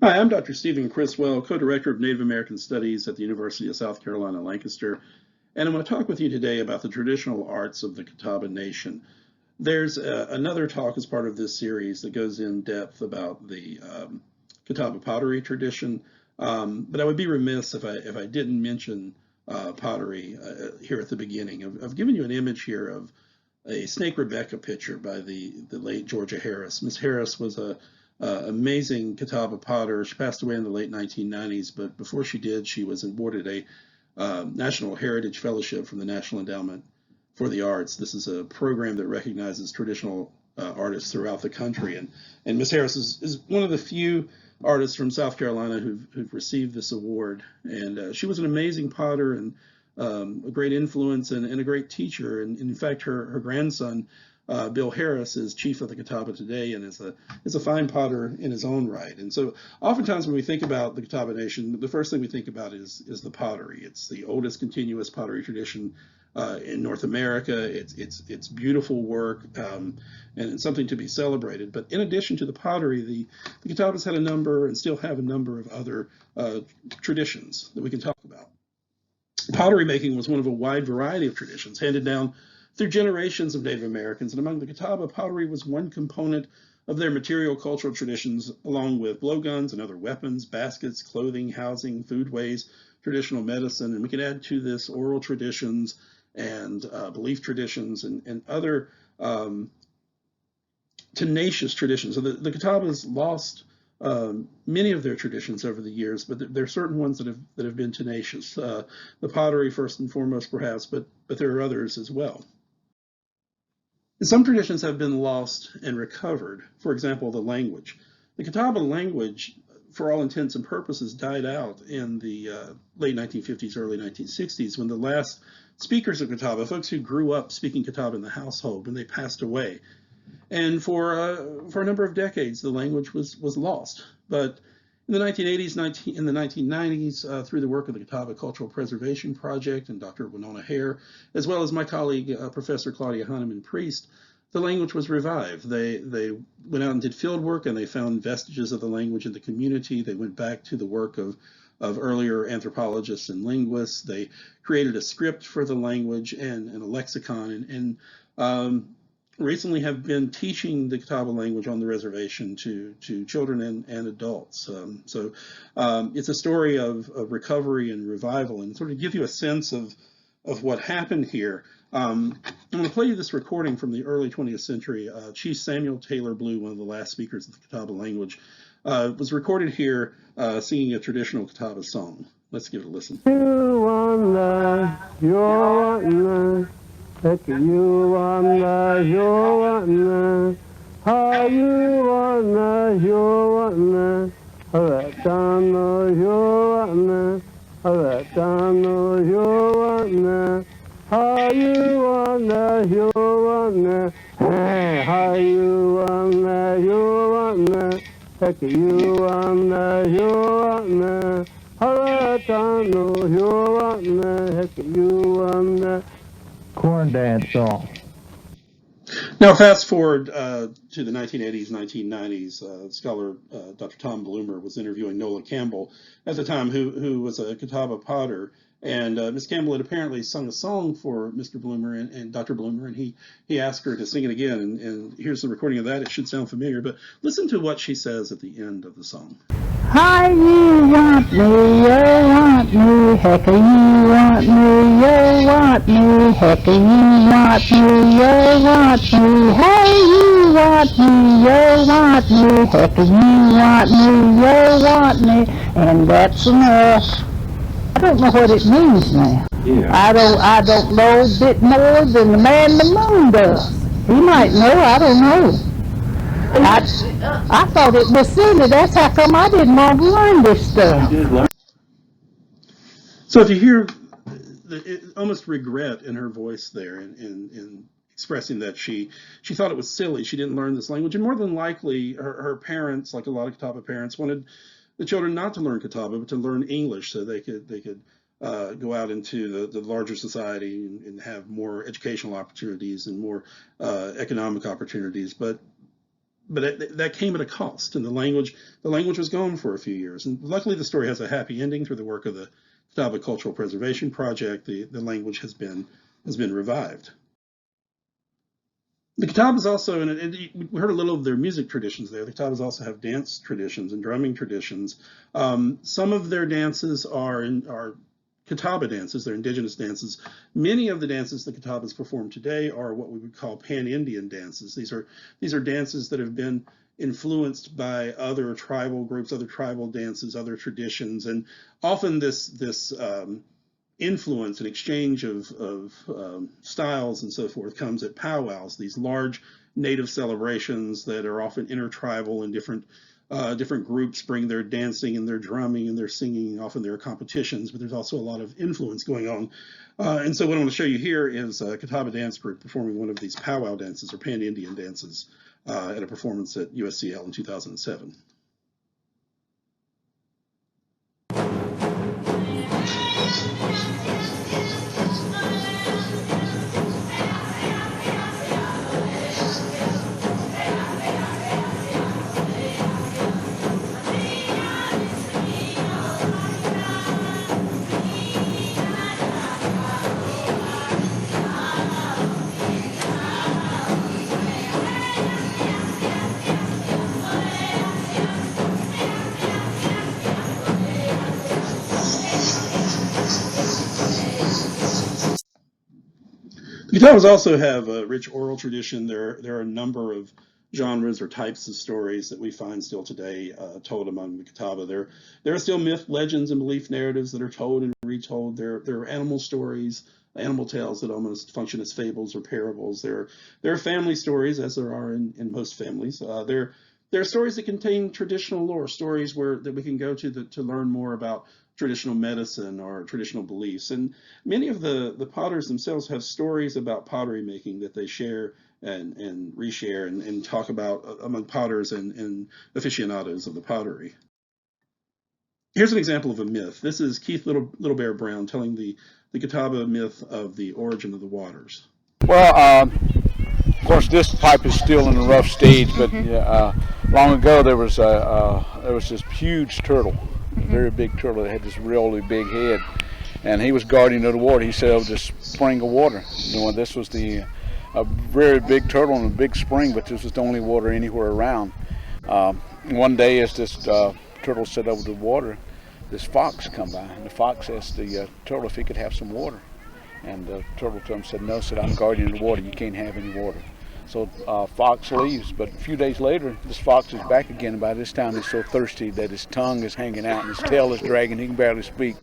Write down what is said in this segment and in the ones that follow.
Hi, I'm Dr. Stephen Criswell, co-director of Native American Studies at the University of South Carolina, Lancaster, and I'm going to talk with you today about the traditional arts of the Catawba Nation. There's another talk as part of this series that goes in depth about the Catawba pottery tradition, but I would be remiss if I didn't mention pottery here at the beginning. I've given you an image here of a Snake Rebecca picture by the late Georgia Harris. Miss Harris was a amazing Catawba potter. She passed away in the late 1990s, but before she did, she was awarded a National Heritage Fellowship from the National Endowment for the Arts. This is a program that recognizes traditional artists throughout the country, and Miss Harris is one of the few artists from South Carolina who've received this award. And she was an amazing potter and a great influence and a great teacher. And in fact, her grandson, Bill Harris, is chief of the Catawba today and is a fine potter in his own right. And so oftentimes when we think about the Catawba Nation, the first thing we think about is the pottery. It's the oldest continuous pottery tradition in North America. It's beautiful work, and it's something to be celebrated. But in addition to the pottery, the Catawbas had a number and still have a number of other traditions that we can talk about. Pottery making was one of a wide variety of traditions handed down through generations of Native Americans, and among the Catawba, pottery was one component of their material cultural traditions, along with blowguns and other weapons, baskets, clothing, housing, foodways, traditional medicine, and we can add to this oral traditions and belief traditions and other tenacious traditions. So the Catawbas lost many of their traditions over the years, but there are certain ones that have been tenacious. The pottery, first and foremost, perhaps, but there are others as well. Some traditions have been lost and recovered. For example, the language. The Catawba language, for all intents and purposes, died out in the late 1950s, early 1960s, when the last speakers of Catawba, folks who grew up speaking Catawba in the household, when they passed away. And for a number of decades, the language was lost. But in the 1980s, in the 1990s, through the work of the Catawba Cultural Preservation Project and Dr. Winona Hare, as well as my colleague, Professor Claudia Hahnemann Priest, the language was revived. They went out and did field work, and they found vestiges of the language in the community. They went back to the work of earlier anthropologists and linguists. They created a script for the language and a lexicon, and recently have been teaching the Catawba language on the reservation to children and adults. So it's a story of recovery and revival, and sort of give you a sense of what happened here. I'm going to play you this recording from the early 20th century. Chief Samuel Taylor Blue, one of the last speakers of the Catawba language, was recorded here singing a traditional Catawba song. Let's give it a listen. Corn dance song. Now, fast forward to the 1980s, 1990s, scholar Dr. Tom Bloomer was interviewing Nola Campbell at the time, who was a Catawba potter. And Miss Campbell had apparently sung a song for Mr. Bloomer and Dr. Bloomer, and he asked her to sing it again. And here's the recording of that. It should sound familiar, but listen to what she says at the end of the song. Hi, you want me, you want me, heck you want me, you want me, heck you want me, you want me, hey you want me, you want me, heck you want me, you want me, and that's enough. I don't know what it means now. Yeah. I don't know a bit more than the man in the moon does. He might know, I don't know. I thought it was silly. That's how come I didn't want to learn this stuff. So if you hear almost regret in her voice there in expressing that she thought it was silly, she didn't learn this language, and more than likely her parents, like a lot of Catawba parents, wanted the children not to learn Catawba but to learn English so they could go out into the larger society and have more educational opportunities and more economic opportunities. But but that came at a cost, and the language was gone for a few years. And luckily, the story has a happy ending through the work of the Catawba Cultural Preservation Project. The language has been revived. The Catawbas also, and we heard a little of their music traditions there. The Catawbas also have dance traditions and drumming traditions. Some of their dances are Catawba dances, they're indigenous dances. Many of the dances the Catawbas perform today are what we would call pan-Indian dances. These are dances that have been influenced by other tribal groups, other tribal dances, other traditions, and often this influence and exchange of styles and so forth comes at powwows, these large native celebrations that are often intertribal, and different groups bring their dancing and their drumming and their singing. Often there are competitions, but there's also a lot of influence going on. And so what I want to show you here is a Catawba dance group performing one of these powwow dances or pan-Indian dances at a performance at USCL in 2007. The Catawbas also have a rich oral tradition. There are a number of genres or types of stories that we find still today told among the Catawba. There are still myth, legends, and belief narratives that are told and retold. There are animal stories, animal tales that almost function as fables or parables. There are family stories, as there are in most families. There are stories that contain traditional lore, stories that we can go to learn more about traditional medicine or traditional beliefs. And many of the potters themselves have stories about pottery making that they share and reshare and talk about among potters and aficionados of the pottery. Here's an example of a myth. This is Keith Little Bear Brown telling the Catawba myth of the origin of the waters. Well, of course, this pipe is still in a rough stage, but long ago there was this huge turtle, a very big turtle that had this really big head, and he was guardian of the water. He said it was a spring of water. You know, this was a very big turtle in a big spring, but this was the only water anywhere around. One day, as this turtle sat over the water, this fox come by, and the fox asked the turtle if he could have some water. And the turtle to him said, "No," said, "I'm guardian of the water. You can't have any water." So fox leaves, but a few days later, this fox is back again, and by this time he's so thirsty that his tongue is hanging out and his tail is dragging. He can barely speak.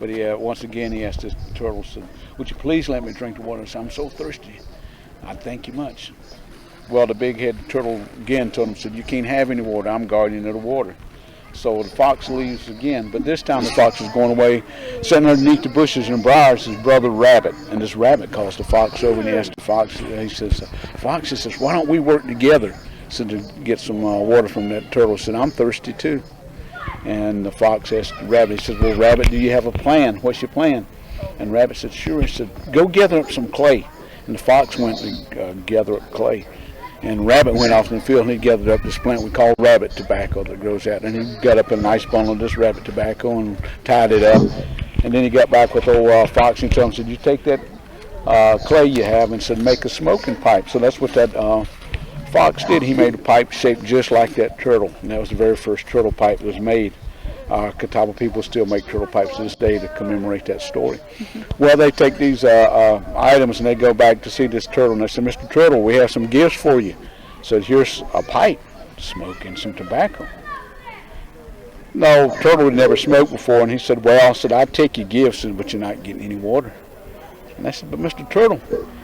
But once again he asked this turtle, said, "Would you please let me drink the water?" He said, "I'm so thirsty." "I'd thank you much." Well, the big-headed turtle again told him, said, "You can't have any water. I'm guardian of the water." So the fox leaves again, but this time the fox is going away, sitting underneath the bushes and briars, his brother Rabbit. And this Rabbit calls the fox over and he asks the fox, he says, "Fox," he says, "why don't we work together?" So to get some water from that turtle. He said, "I'm thirsty too." And the fox asked the Rabbit, he says, "Well, Rabbit, do you have a plan? What's your plan?" And Rabbit said, "Sure." He said, "Go gather up some clay." And the fox went to gather up clay. And Rabbit went off in the field and he gathered up this plant we call rabbit tobacco that grows out. And he got up a nice bundle of this rabbit tobacco and tied it up. And then he got back with old Fox and told him, said, "You take that clay you have," and said, "make a smoking pipe." So that's what that fox did. He made a pipe shaped just like that turtle. And that was the very first turtle pipe that was made. Catawba people still make turtle pipes to this day to commemorate that story. Well, they take these items and they go back to see this turtle and they say, "Mr. Turtle, we have some gifts for you." So here's a pipe to smoke and some tobacco. No, Turtle had never smoked before, and he said, "Well," I said, "I'd take your gifts, but you're not getting any water." And I said, "But Mr. Turtle,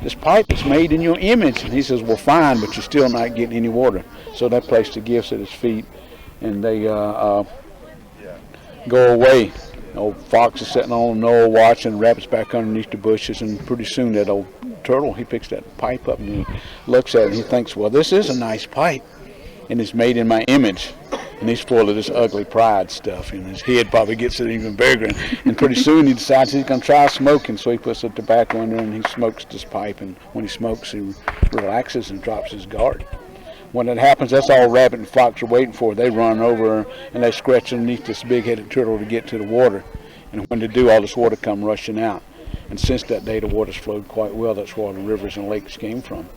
this pipe is made in your image." And he says, "Well, fine, but you're still not getting any water." So they placed the gifts at his feet and they go away. Old Fox is sitting on Noah watching, Rabbit's back underneath the bushes, and pretty soon that old turtle, he picks that pipe up and he looks at it and he thinks, "Well, this is a nice pipe and it's made in my image." And he's full of this ugly pride stuff, and his head probably gets it even bigger. And pretty soon he decides he's going to try smoking, so he puts the tobacco in there and he smokes this pipe. And when he smokes, he relaxes and drops his guard. when it happens, that's all rabbit and fox are waiting for. They run over and they scratch underneath this big-headed turtle to get to the water. And when they do, all this water come rushing out. And since that day, the water's flowed quite well. That's where the rivers and lakes came from.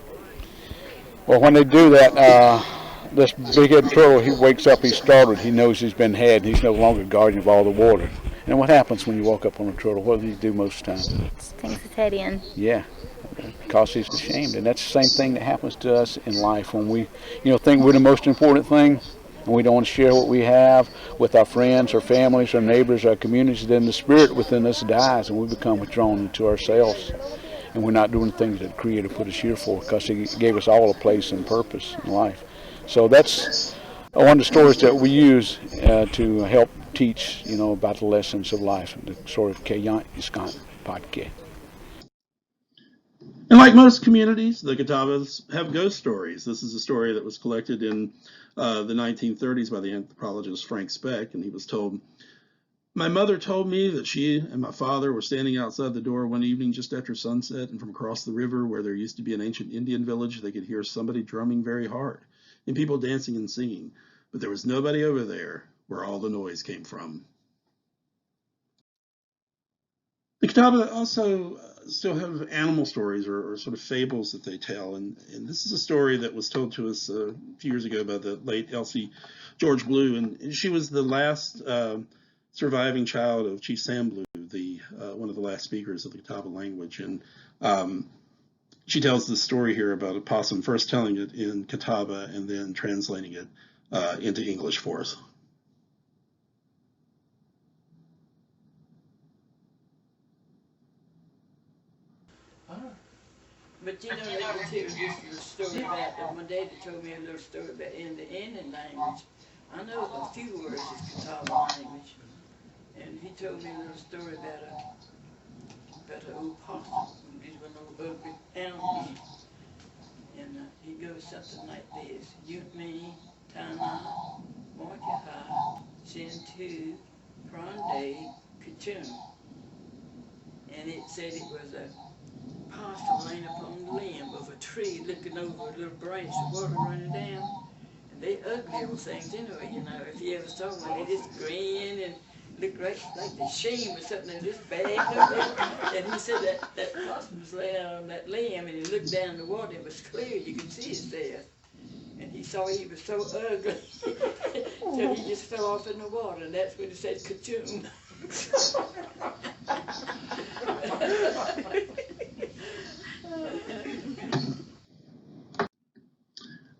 Well, when they do that, this big-headed turtle, he wakes up, he's startled. He knows he's been had, and he's no longer guardian of all the water. And what happens when you walk up on a turtle? What do you do most of the time? It sinks its head in. Yeah, because he's ashamed. And that's the same thing that happens to us in life when we, think we're the most important thing, and we don't want to share what we have with our friends, our families, our neighbors, our communities. Then the spirit within us dies, and we become withdrawn into ourselves. And we're not doing the things that the Creator put us here for, because He gave us all a place and purpose in life. So that's one of the stories that we use to help teach, about the lessons of life. The story of Kayan Iskan Padke. And like most communities, the Catawbas have ghost stories. This is a story that was collected in the 1930s by the anthropologist Frank Speck, and he was told, "My mother told me that she and my father were standing outside the door one evening just after sunset, and from across the river where there used to be an ancient Indian village, they could hear somebody drumming very hard and people dancing and singing, but there was nobody over there where all the noise came from." The Catawba also still have animal stories or sort of fables that they tell, and this is a story that was told to us a few years ago by the late Elsie George Blue, and she was the last surviving child of Chief Sam Blue, the one of the last speakers of the Catawba language, and she tells this story here about a possum first telling it in Catawba and then translating it into English for us. But let me tell you just a story about, my daddy told me a little story about in the Indian language. I know a few words of Catawba language, and he told me a little story about an old possum. These were no ugly animals, and he goes something like this: "Yut me, Tana, Moikaha, Sintu, Pronde, Kachun." And it said it was a possum laying upon the limb of a tree looking over a little branch of water running down. And they ugly little things anyway, if you ever saw one, they just grin and look like they're ashamed or something, they're just bad. And he said that possum was laying out on that limb, and he looked down in the water, it was clear, you could see his death. And he saw he was so ugly, so he just fell off in the water, and that's when he said, "Ka-choom."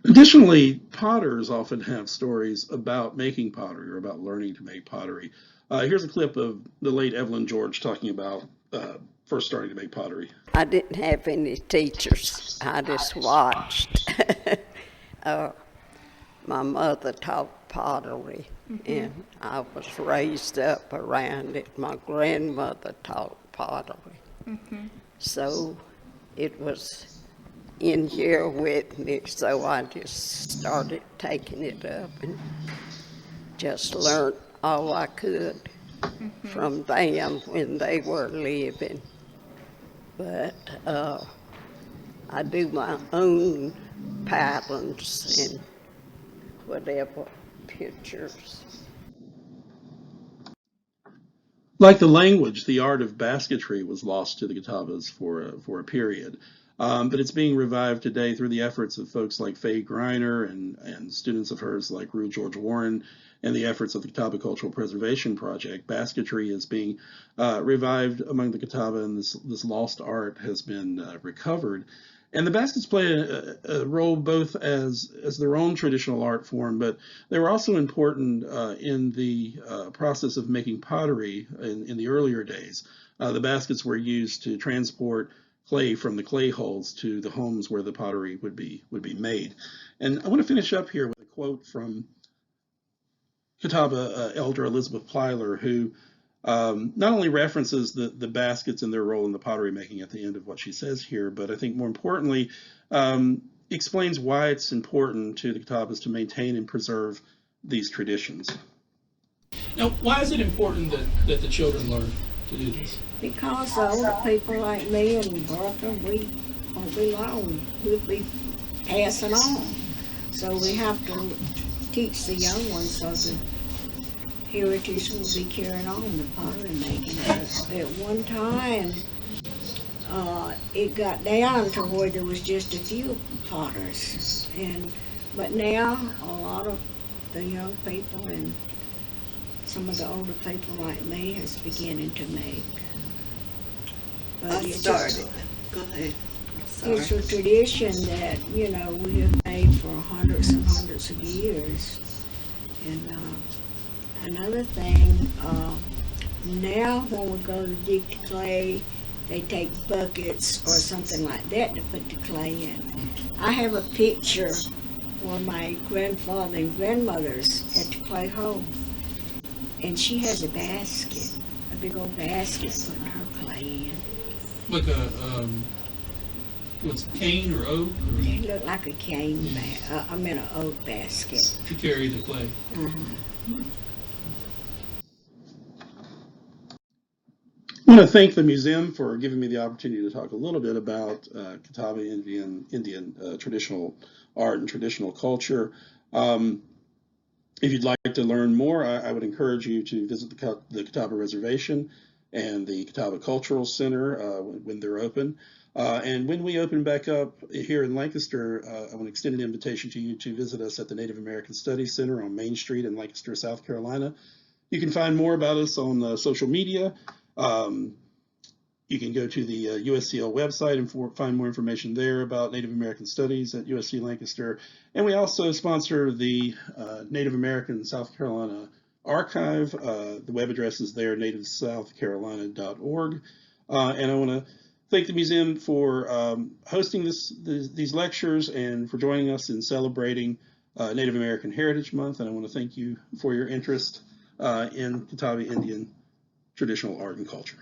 Additionally, potters often have stories about making pottery or about learning to make pottery. Here's a clip of the late Evelyn George talking about first starting to make pottery. I didn't have any teachers. I just watched. My mother taught pottery, and I was raised up around it. My grandmother taught pottery. So it was in here with me, so I just started taking it up and just learned all I could from them when they were living. But I do my own patterns and whatever pictures. Like the language, the art of basketry was lost to the Catawbas for a period. But it's being revived today through the efforts of folks like Faye Greiner and students of hers like Rue George Warren and the efforts of the Catawba Cultural Preservation Project. Basketry is being revived among the Catawba, and this lost art has been recovered. And the baskets play a role both as their own traditional art form, but they were also important in the process of making pottery in the earlier days. The baskets were used to transport clay from the clay holes to the homes where the pottery would be made. And I want to finish up here with a quote from Catawba elder Elizabeth Plyler, who not only references the baskets and their role in the pottery making at the end of what she says here, but I think more importantly, explains why it's important to the Catawbas to maintain and preserve these traditions. Now, why is it important that the children learn to do this? Because the older people like me and Bertha, we won't be long. We'll be passing on. So we have to teach the young ones so the heritage will be carried on, the pottery making. But at one time, it got down to where there was just a few potters, but now a lot of the young people and some of the older people like me is beginning to make. But I started. Go ahead. It's a tradition that, you know, we have made for hundreds and hundreds of years. And another thing, now when we go to dig the clay, they take buckets or something like that to put the clay in. I have a picture where my grandfather and grandmother's at the clay hole. And she has a basket, a big old basket putting her clay in. Like a, what's it, cane or oak? Or It looked like a cane, an oak basket. to carry the clay? I want to thank the museum for giving me the opportunity to talk a little bit about Catawba Indian traditional art and traditional culture. If you'd like to learn more, I would encourage you to visit the Catawba Reservation and the Catawba Cultural Center when they're open. And when we open back up here in Lancaster, I want to extend an invitation to you to visit us at the Native American Studies Center on Main Street in Lancaster, South Carolina. You can find more about us on social media. You can go to the USCL website and find more information there about Native American Studies at USC Lancaster. And we also sponsor the Native American South Carolina Archive. The web address is there, nativesouthcarolina.org. And I want to thank the museum for hosting these lectures and for joining us in celebrating Native American Heritage Month. And I want to thank you for your interest in Catawba Indian traditional art and culture.